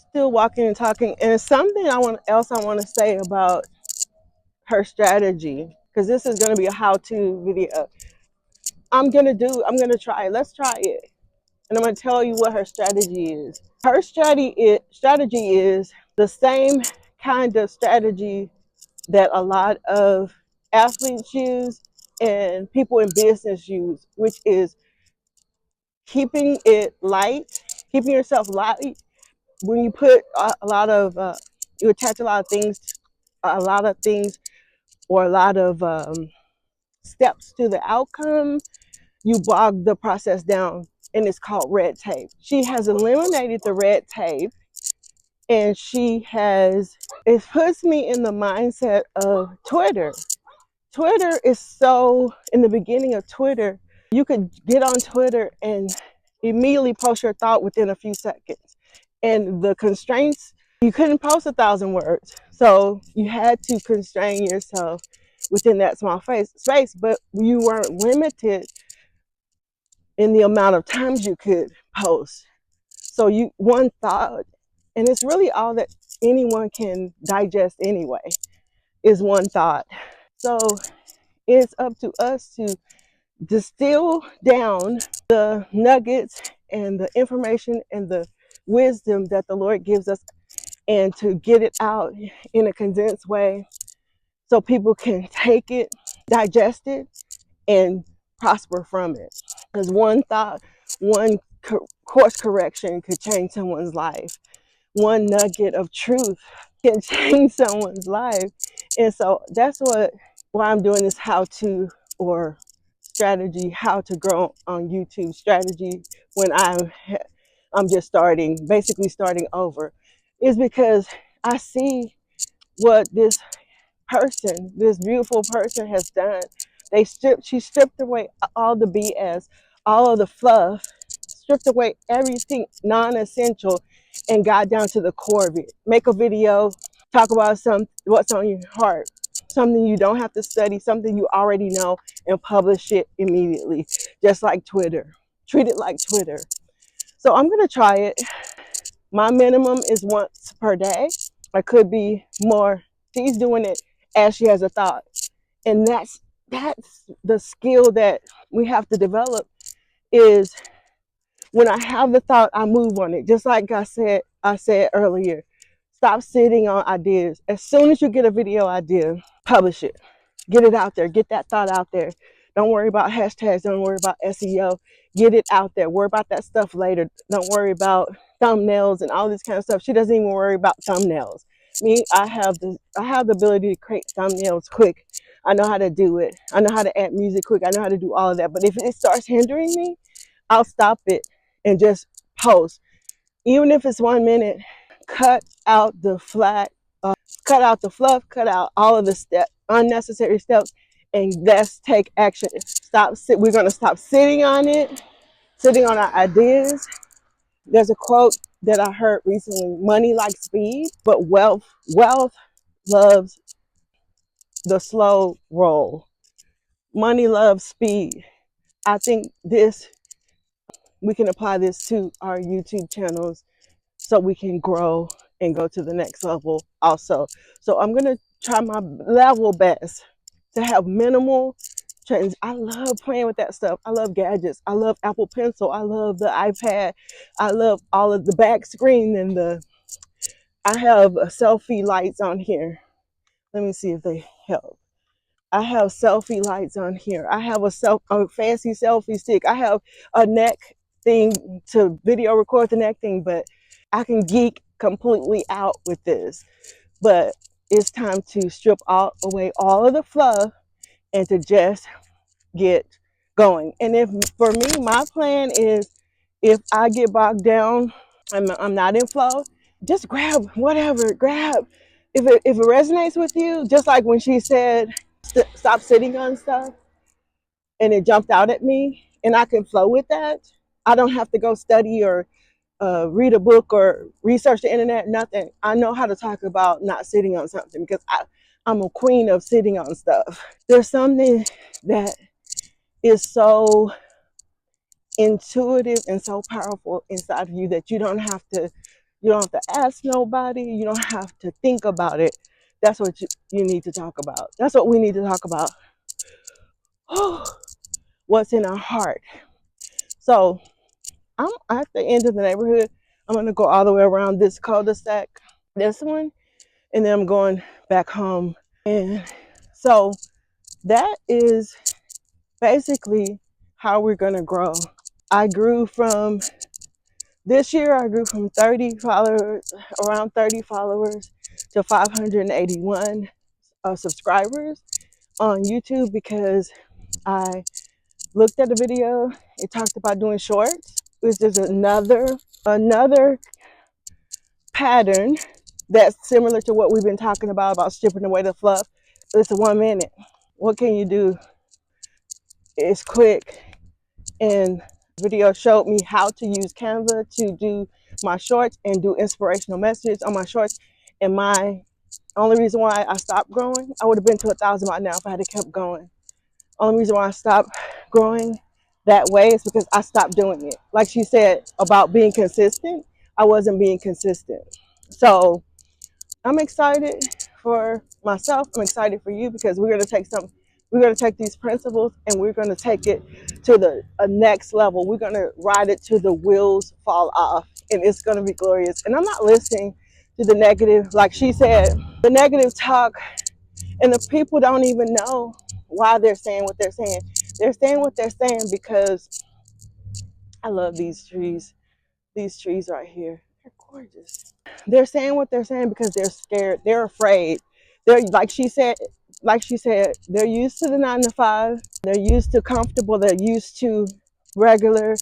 still walking and talking. And something I want to say about her strategy, because this is going to be a how-to video. I'm gonna try it. Let's try it. And I'm gonna tell you what her strategy is. Her strategy is the same kind of strategy that a lot of athletes use and people in business use, which is keeping it light, keeping yourself light. When you put a lot of, you attach a lot of things, or a lot of steps to the outcome, you bog the process down, and it's called red tape. She has eliminated the red tape, and it puts me in the mindset of Twitter. Twitter is so, in the beginning of Twitter, you could get on Twitter and immediately post your thought within a few seconds. And the constraints, you couldn't post 1,000 words. So you had to constrain yourself within that small space, but you weren't limited in the amount of times you could post. So one thought, and it's really all that anyone can digest anyway, is one thought. So it's up to us to distill down the nuggets and the information and the wisdom that the Lord gives us, and to get it out in a condensed way so people can take it, digest it, and prosper from it. Because one thought, one course correction could change someone's life. One nugget of truth can change someone's life. And so that's why I'm doing this how-to, or strategy, how to grow on YouTube strategy, when I'm just basically starting over, is because I see what this beautiful person has done. She stripped away all the BS, all of the fluff, stripped away everything non-essential, and got down to the core of it. Make a video, talk about what's on your heart, something you don't have to study, something you already know, and publish it immediately, just like Twitter. Treat it like Twitter. So I'm gonna try it. My minimum is once per day. I could be more. She's doing it as she has a thought. And that's the skill that we have to develop, is when I have the thought, I move on it. Just like I said earlier, stop sitting on ideas. As soon as you get a video idea, publish it. Get it out there. Get that thought out there. Don't worry about hashtags. Don't worry about SEO. Get it out there. Worry about that stuff later. Don't worry about thumbnails and all this kind of stuff. She doesn't even worry about thumbnails. Me, I have the ability to create thumbnails quick. I know how to do it. I know how to add music quick. I know how to do all of that. But if it starts hindering me, I'll stop it and just post. Even if it's 1 minute, cut out the flat, cut out the fluff, cut out all of the unnecessary steps, and let's take action. We're going to stop sitting on our ideas. There's a quote that I heard recently: money likes speed, but wealth loves the slow roll. Money loves speed. I think we can apply this to our YouTube channels so we can grow and go to the next level also. So I'm going to try my level best to have minimal trends. I love playing with that stuff. I love gadgets. I love Apple Pencil. I love the iPad. I love all of the back screen, and I have selfie lights on here. Let me see if they help. I have selfie lights on here. I have a fancy selfie stick. I have a neck thing to video record the neck thing, but I can geek completely out with this. But it's time to strip away all of the fluff and to just get going. And for me, my plan is, if I get bogged down, I'm not in flow, just grab whatever. If it resonates with you, just like when she said, stop sitting on stuff, and it jumped out at me, and I can flow with that. I don't have to go study or read a book or research the internet, nothing. I know how to talk about not sitting on something, because I'm a queen of sitting on stuff. There's something that is so intuitive and so powerful inside of you that you don't have to You don't have to ask nobody. You don't have to think about it. That's what you need to talk about. That's what we need to talk about. What's in our heart. So I'm at the end of the neighborhood. I'm going to go all the way around this cul-de-sac, this one, and then I'm going back home. And so that is basically how we're going to grow. I grew from This year, I grew from 30 followers, around 30 followers, to 581 subscribers on YouTube because I looked at the video. It talked about doing shorts, which is another pattern that's similar to what we've been talking about stripping away the fluff. It's 1 minute. What can you do? It's quick. And video showed me how to use Canva to do my shorts and do inspirational messages on my shorts. And my only reason why I stopped growing, I would have been to 1,000 by now if I had kept going. Only reason why I stopped growing that way is because I stopped doing it. Like she said about being consistent, I wasn't being consistent. So I'm excited for myself. I'm excited for you because we're going to take these principles and we're going to take it to the next level. We're going to ride it till the wheels fall off, and it's going to be glorious. And I'm not listening to the negative, like she said, the negative talk, and the people don't even know why they're saying what they're saying. They're saying what they're saying because I love these trees. These trees right here. They're gorgeous. They're saying what they're saying because they're scared. They're afraid. They're like she said, they're used to the 9 to 5. They're used to comfortable. They're used to regular.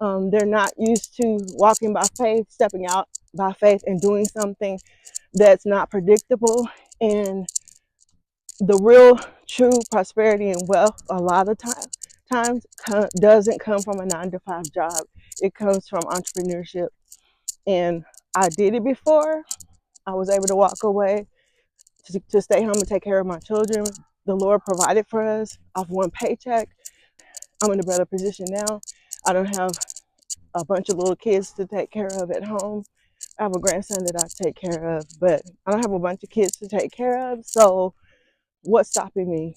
They're not used to walking by faith, stepping out by faith and doing something that's not predictable. And the real true prosperity and wealth a lot of times doesn't come from a 9 to 5 job. It comes from entrepreneurship. And I did it before. I was able to walk away to stay home and take care of my children. The Lord provided for us off one paycheck. I'm in a better position now. I don't have a bunch of little kids to take care of at home. I have a grandson that I take care of, but I don't have a bunch of kids to take care of. So what's stopping me?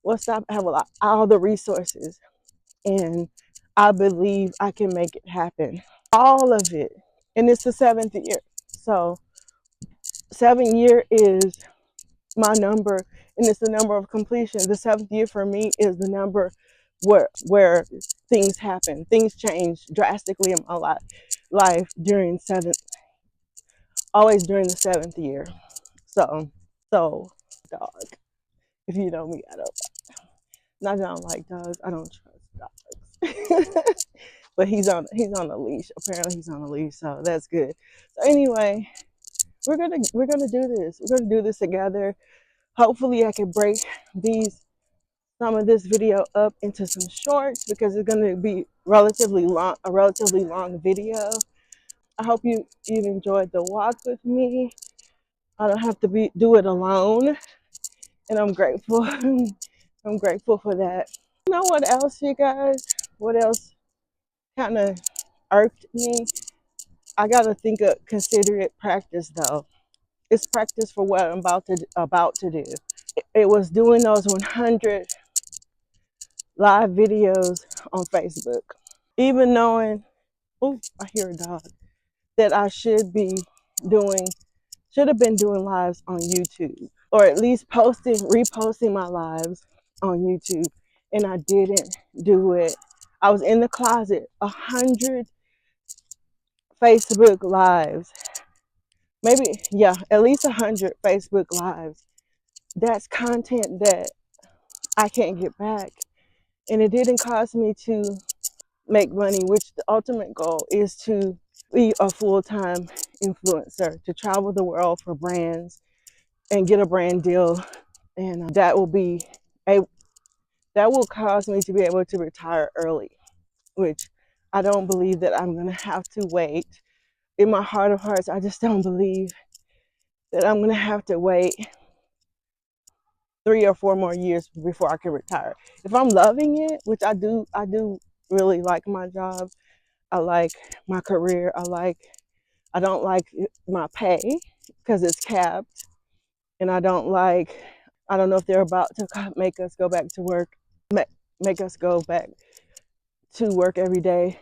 I have all the resources, and I believe I can make it happen. All of it. And it's the 7th year. So 7 year is my number, and it's the number of completion. The 7th year for me is the number where things happen, things change drastically in my life always during the 7th year. So dog. If you know me, I don't like dogs. I don't trust dogs. But he's on a leash. Apparently he's on a leash, so that's good. So anyway, we're gonna do this. We're gonna do this together. Hopefully I can break some of this video up into some shorts because it's going to be a relatively long video. I hope you've enjoyed the walk with me. I don't have to do it alone, and I'm grateful. I'm grateful for that. You know what else, you guys? What else kind of irked me? I gotta consider it practice though. It's practice for what I'm about to do. It was doing those 100 live videos on Facebook. Even knowing, oh, I hear a dog, that I should have been doing lives on YouTube, or at least reposting my lives on YouTube, and I didn't do it. I was in the closet, 100 Facebook lives, maybe, yeah, at least 100 Facebook lives. That's content that I can't get back. And it didn't cost me to make money, which the ultimate goal is to be a full-time influencer, to travel the world for brands and get a brand deal. And that will cause me to be able to retire early, which I don't believe that I'm going to have to wait. In my heart of hearts, I just don't believe that I'm going to have to wait 3 or 4 more years before I can retire. If I'm loving it, which I do really like my job. I like my career. I like I don't like my pay because it's capped, and I don't know if they're about to make us go back to work, make us go back to work every day,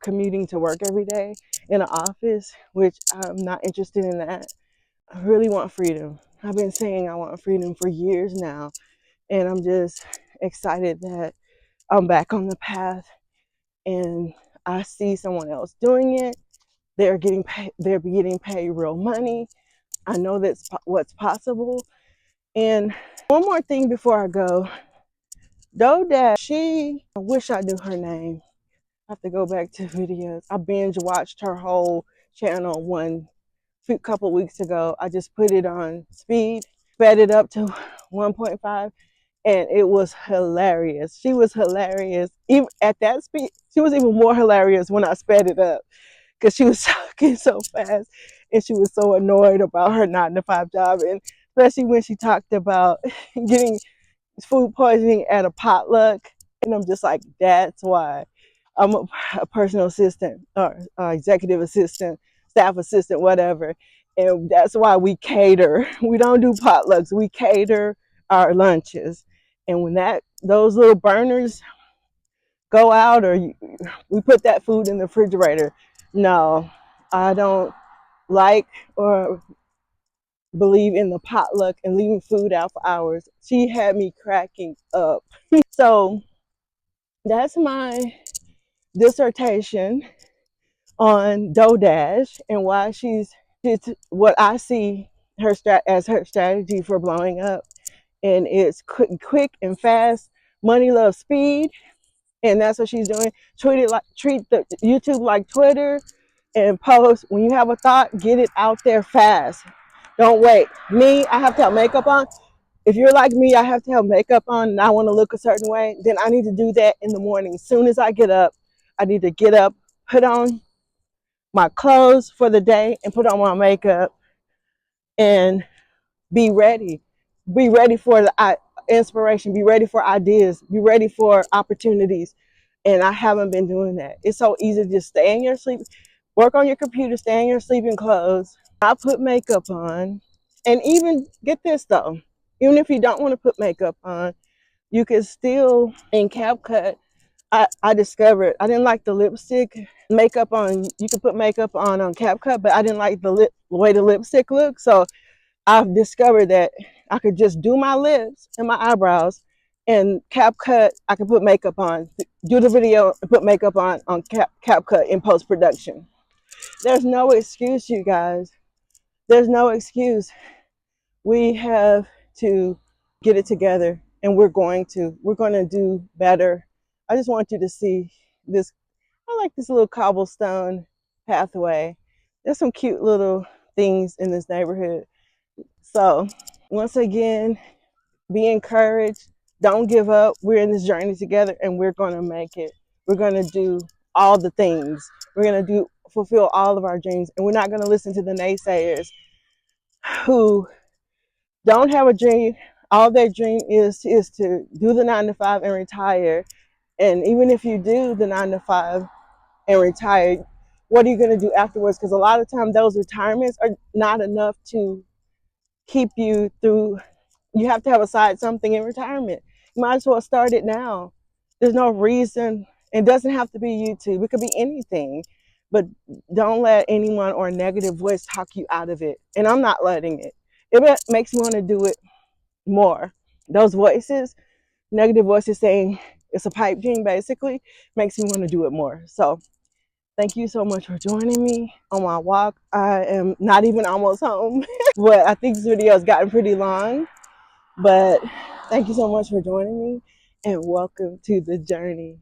commuting to work every day in an office, which I'm not interested in that. I really want freedom. I've been saying I want freedom for years now, and I'm just excited that I'm back on the path and I see someone else doing it. They're getting paid real money. I know that's what's possible. And one more thing before I go, I wish I knew her name. I have to go back to videos. I binge watched her whole channel one couple weeks ago. I just put it on speed, sped it up to 1.5, and it was hilarious. She was hilarious. Even at that speed, she was even more hilarious when I sped it up because she was talking so fast and she was so annoyed about her 9 to 5 job, and especially when she talked about getting food poisoning at a potluck. And I'm just like, that's why I'm a personal assistant or executive assistant, staff assistant, whatever. And that's why we cater. We don't do potlucks. We cater our lunches. And when those little burners go out, or we put that food in the refrigerator, no, I don't like or believe in the potluck and leaving food out for hours. She had me cracking up. So that's my dissertation on DoDash and why it's what I see as her strategy for blowing up. And it's quick and fast. Money loves speed, and that's what she's doing. Treat the YouTube like Twitter, and post when you have a thought. Get it out there fast. Don't wait. Me, I have to have makeup on. If you're like me, I have to have makeup on and I want to look a certain way, then I need to do that in the morning. As soon as I get up, I need to get up, put on my clothes for the day and put on my makeup and be ready. Be ready for the inspiration, be ready for ideas, be ready for opportunities. And I haven't been doing that. It's so easy to just stay in your sleep, work on your computer, stay in your sleeping clothes, not put makeup on. And even get this though, even if you don't want to put makeup on, you can still in CapCut. I discovered I didn't like the lipstick makeup on. You can put makeup on CapCut, but I didn't like the way the lipstick looked. So I've discovered that I could just do my lips and my eyebrows, and CapCut I can put makeup on, do the video and put makeup on CapCut in post production. There's no excuse, you guys. There's no excuse. We have to get it together, and we're going to do better. I just want you to see this. I like this little cobblestone pathway. There's some cute little things in this neighborhood. So once again, be encouraged. Don't give up. We're in this journey together, and we're going to make it. We're going to do all the things. We're going to fulfill all of our dreams, and we're not going to listen to the naysayers who don't have a dream. All their dream is to do the 9 to 5 and retire. And even if you do the 9 to 5 and retire, what are you going to do afterwards? Because a lot of times those retirements are not enough to keep you through. You have to have a side something in retirement. You might as well start it now. There's no reason. It doesn't have to be YouTube. It could be anything. But don't let anyone or a negative voice talk you out of it. And I'm not letting it. It makes me want to do it more. Those voices, negative voices saying it's a pipe dream, basically, makes me want to do it more. So thank you so much for joining me on my walk. I am not even almost home, but I think this video has gotten pretty long. But thank you so much for joining me, and welcome to the journey.